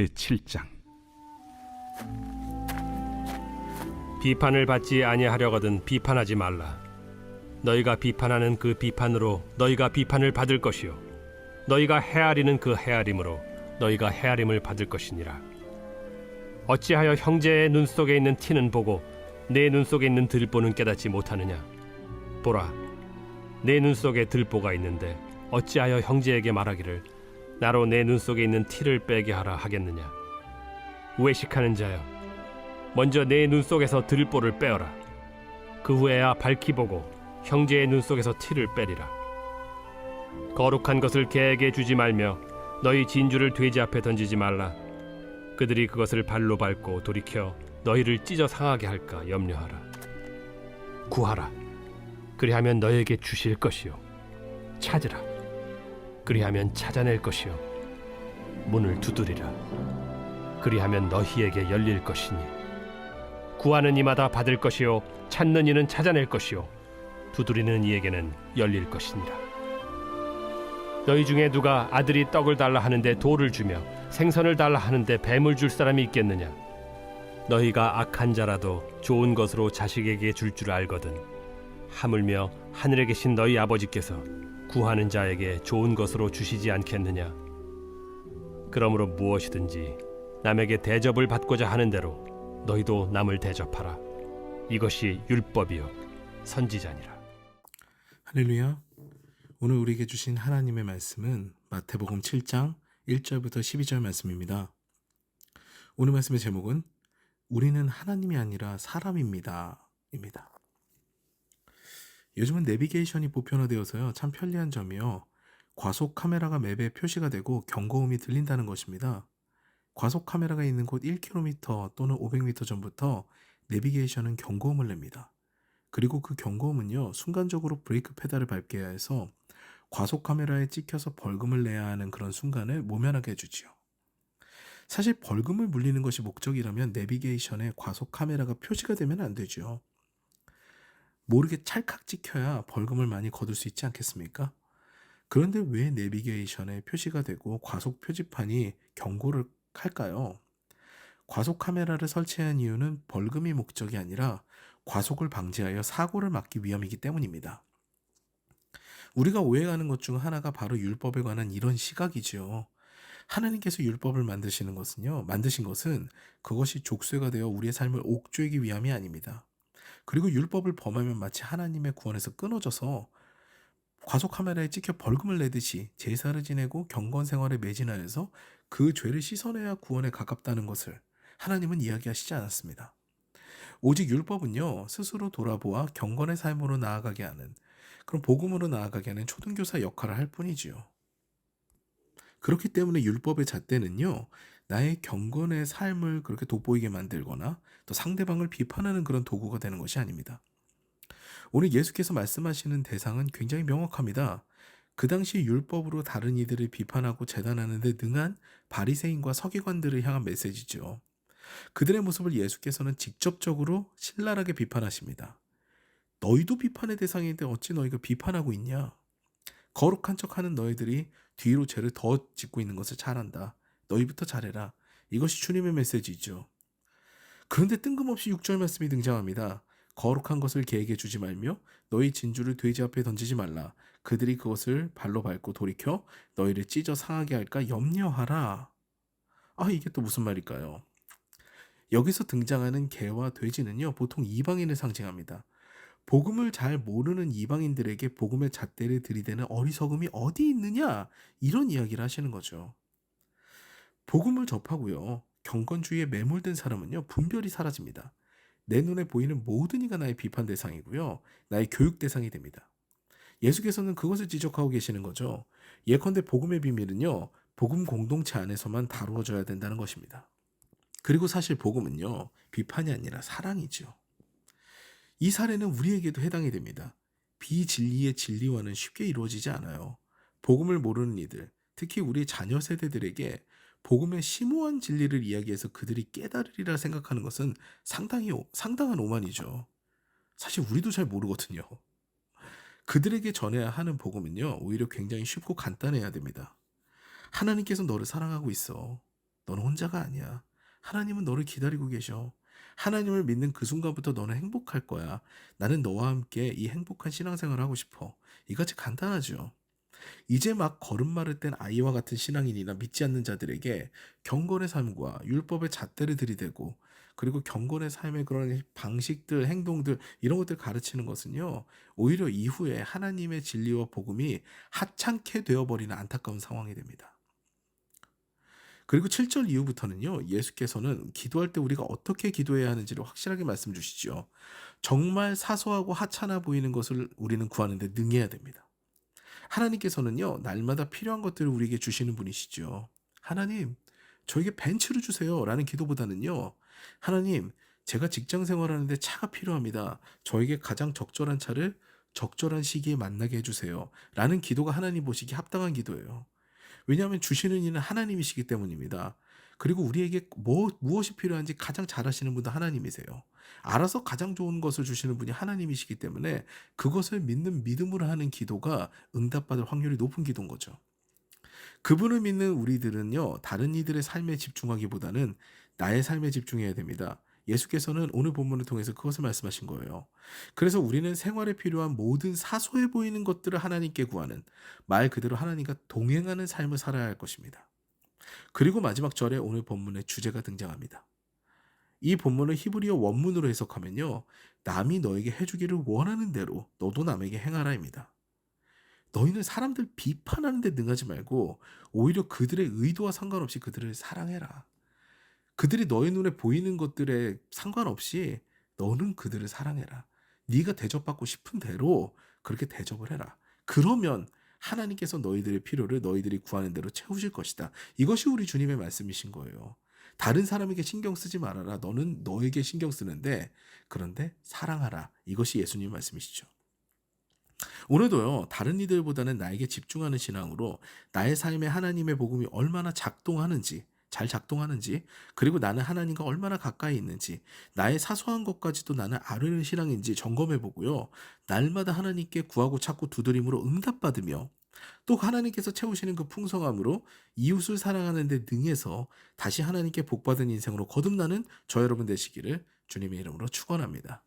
제7장. 비판을 받지 아니하려거든 비판하지 말라. 너희가 비판하는 그 비판으로 너희가 비판을 받을 것이요 너희가 헤아리는 그 헤아림으로 너희가 헤아림을 받을 것이니라. 어찌하여 형제의 눈 속에 있는 티는 보고 내 눈 속에 있는 들보는 깨닫지 못하느냐? 보라, 내 눈 속에 들보가 있는데 어찌하여 형제에게 말하기를 나로 내 눈 속에 있는 티를 빼게 하라 하겠느냐? 외식하는 자여, 먼저 내 눈 속에서 들보를 빼어라. 그 후에야 밝히 보고 형제의 눈 속에서 티를 빼리라. 거룩한 것을 개에게 주지 말며 너희 진주를 돼지 앞에 던지지 말라. 그들이 그것을 발로 밟고 돌이켜 너희를 찢어 상하게 할까 염려하라. 구하라, 그리하면 너희에게 주실 것이요 찾으라, 그리하면 찾아낼 것이요 문을 두드리라, 그리하면 너희에게 열릴 것이니 구하는 이마다 받을 것이요 찾는 이는 찾아낼 것이요 두드리는 이에게는 열릴 것이니라. 너희 중에 누가 아들이 떡을 달라 하는데 돌을 주며 생선을 달라 하는데 뱀을 줄 사람이 있겠느냐? 너희가 악한 자라도 좋은 것으로 자식에게 줄 줄 알거든 하물며 하늘에 계신 너희 아버지께서 구하는 자에게 좋은 것으로 주시지 않겠느냐? 그러므로 무엇이든지 남에게 대접을 받고자 하는 대로 너희도 남을 대접하라. 이것이 율법이요 선지자니라. 할렐루야. 오늘 우리에게 주신 하나님의 말씀은 마태복음 7장 1절부터 12절 말씀입니다. 오늘 말씀의 제목은 우리는 하나님이 아니라 사람입니다 입니다. 요즘은 내비게이션이 보편화되어서요, 참 편리한 점이요, 과속 카메라가 맵에 표시가 되고 경고음이 들린다는 것입니다. 과속 카메라가 있는 곳 1km 또는 500m 전부터 내비게이션은 경고음을 냅니다. 그리고 그 경고음은요, 순간적으로 브레이크 페달을 밟게 해서 과속 카메라에 찍혀서 벌금을 내야 하는 그런 순간을 모면하게 해주지요. 사실 벌금을 물리는 것이 목적이라면 내비게이션에 과속 카메라가 표시가 되면 안 되죠. 모르게 찰칵 찍혀야 벌금을 많이 거둘 수 있지 않겠습니까? 그런데 왜 내비게이션에 표시가 되고 과속 표지판이 경고를 할까요? 과속 카메라를 설치한 이유는 벌금이 목적이 아니라 과속을 방지하여 사고를 막기 위함이기 때문입니다. 우리가 오해하는 것 중 하나가 바로 율법에 관한 이런 시각이지요. 하나님께서 율법을 만드신 것은 그것이 족쇄가 되어 우리의 삶을 옥죄기 위함이 아닙니다. 그리고 율법을 범하면 마치 하나님의 구원에서 끊어져서 과속 카메라에 찍혀 벌금을 내듯이 제사를 지내고 경건 생활에 매진하여서 그 죄를 씻어내야 구원에 가깝다는 것을 하나님은 이야기하시지 않았습니다. 오직 율법은요, 스스로 돌아보아 경건의 삶으로 나아가게 하는, 그런 복음으로 나아가게 하는 초등교사 역할을 할 뿐이지요. 그렇기 때문에 율법의 잣대는요, 나의 경건의 삶을 그렇게 돋보이게 만들거나 또 상대방을 비판하는 그런 도구가 되는 것이 아닙니다. 오늘 예수께서 말씀하시는 대상은 굉장히 명확합니다. 그 당시 율법으로 다른 이들을 비판하고 재단하는 데 능한 바리새인과 서기관들을 향한 메시지죠. 그들의 모습을 예수께서는 직접적으로 신랄하게 비판하십니다. 너희도 비판의 대상인데 어찌 너희가 비판하고 있냐? 거룩한 척하는 너희들이 뒤로 죄를 더 짓고 있는 것을 잘한다. 너희부터 잘해라. 이것이 주님의 메시지죠. 그런데 뜬금없이 6절 말씀이 등장합니다. 거룩한 것을 개에게 주지 말며 너희 진주를 돼지 앞에 던지지 말라. 그들이 그것을 발로 밟고 돌이켜 너희를 찢어 상하게 할까 염려하라. 이게 또 무슨 말일까요? 여기서 등장하는 개와 돼지는요, 보통 이방인을 상징합니다. 복음을 잘 모르는 이방인들에게 복음의 잣대를 들이대는 어리석음이 어디 있느냐, 이런 이야기를 하시는 거죠. 복음을 접하고요, 경건주의에 매몰된 사람은요, 분별이 사라집니다. 내 눈에 보이는 모든 이가 나의 비판 대상이고요, 나의 교육 대상이 됩니다. 예수께서는 그것을 지적하고 계시는 거죠. 예컨대 복음의 비밀은요, 복음 공동체 안에서만 다루어져야 된다는 것입니다. 그리고 사실 복음은요, 비판이 아니라 사랑이죠. 이 사례는 우리에게도 해당이 됩니다. 비진리의 진리와는 쉽게 이루어지지 않아요. 복음을 모르는 이들, 특히 우리 자녀 세대들에게 복음의 심오한 진리를 이야기해서 그들이 깨달으리라 생각하는 것은 상당한 오만이죠. 사실 우리도 잘 모르거든요. 그들에게 전해야 하는 복음은요, 오히려 굉장히 쉽고 간단해야 됩니다. 하나님께서 너를 사랑하고 있어. 너는 혼자가 아니야. 하나님은 너를 기다리고 계셔. 하나님을 믿는 그 순간부터 너는 행복할 거야. 나는 너와 함께 이 행복한 신앙생활을 하고 싶어. 이같이 간단하죠. 이제 막 걸음마를 뗀 아이와 같은 신앙인이나 믿지 않는 자들에게 경건의 삶과 율법의 잣대를 들이대고, 그리고 경건의 삶의 그런 방식들, 행동들, 이런 것들 가르치는 것은요, 오히려 이후에 하나님의 진리와 복음이 하찮게 되어버리는 안타까운 상황이 됩니다. 그리고 7절 이후부터는요, 예수께서는 기도할 때 우리가 어떻게 기도해야 하는지를 확실하게 말씀 주시죠. 정말 사소하고 하찮아 보이는 것을 우리는 구하는데 능해야 됩니다. 하나님께서는요, 날마다 필요한 것들을 우리에게 주시는 분이시죠. 하나님, 저에게 벤츠를 주세요. 라는 기도보다는요, 하나님, 제가 직장 생활하는데 차가 필요합니다. 저에게 가장 적절한 차를 적절한 시기에 만나게 해주세요. 라는 기도가 하나님 보시기에 합당한 기도예요. 왜냐하면 주시는 이는 하나님이시기 때문입니다. 그리고 우리에게 무엇이 필요한지 가장 잘 아시는 분도 하나님이세요. 알아서 가장 좋은 것을 주시는 분이 하나님이시기 때문에 그것을 믿는 믿음으로 하는 기도가 응답받을 확률이 높은 기도인 거죠. 그분을 믿는 우리들은요, 다른 이들의 삶에 집중하기보다는 나의 삶에 집중해야 됩니다. 예수께서는 오늘 본문을 통해서 그것을 말씀하신 거예요. 그래서 우리는 생활에 필요한 모든 사소해 보이는 것들을 하나님께 구하는, 말 그대로 하나님과 동행하는 삶을 살아야 할 것입니다. 그리고 마지막 절에 오늘 본문의 주제가 등장합니다. 이 본문을 히브리어 원문으로 해석하면요, 남이 너에게 해주기를 원하는 대로 너도 남에게 행하라입니다. 너희는 사람들 비판하는 데 능하지 말고 오히려 그들의 의도와 상관없이 그들을 사랑해라. 그들이 너의 눈에 보이는 것들에 상관없이 너는 그들을 사랑해라. 네가 대접받고 싶은 대로 그렇게 대접을 해라. 그러면 하나님께서 너희들의 필요를 너희들이 구하는 대로 채우실 것이다. 이것이 우리 주님의 말씀이신 거예요. 다른 사람에게 신경 쓰지 말아라. 너는 너에게 신경 쓰는데, 그런데 사랑하라. 이것이 예수님의 말씀이시죠. 오늘도요, 다른 이들보다는 나에게 집중하는 신앙으로 나의 삶에 하나님의 복음이 얼마나 작동하는지, 잘 작동하는지, 그리고 나는 하나님과 얼마나 가까이 있는지, 나의 사소한 것까지도 나는 아뢰는 신앙인지 점검해 보고요, 날마다 하나님께 구하고 찾고 두드림으로 응답받으며, 또 하나님께서 채우시는 그 풍성함으로 이웃을 사랑하는 데 능해서 다시 하나님께 복받은 인생으로 거듭나는 저 여러분 되시기를 주님의 이름으로 축원합니다.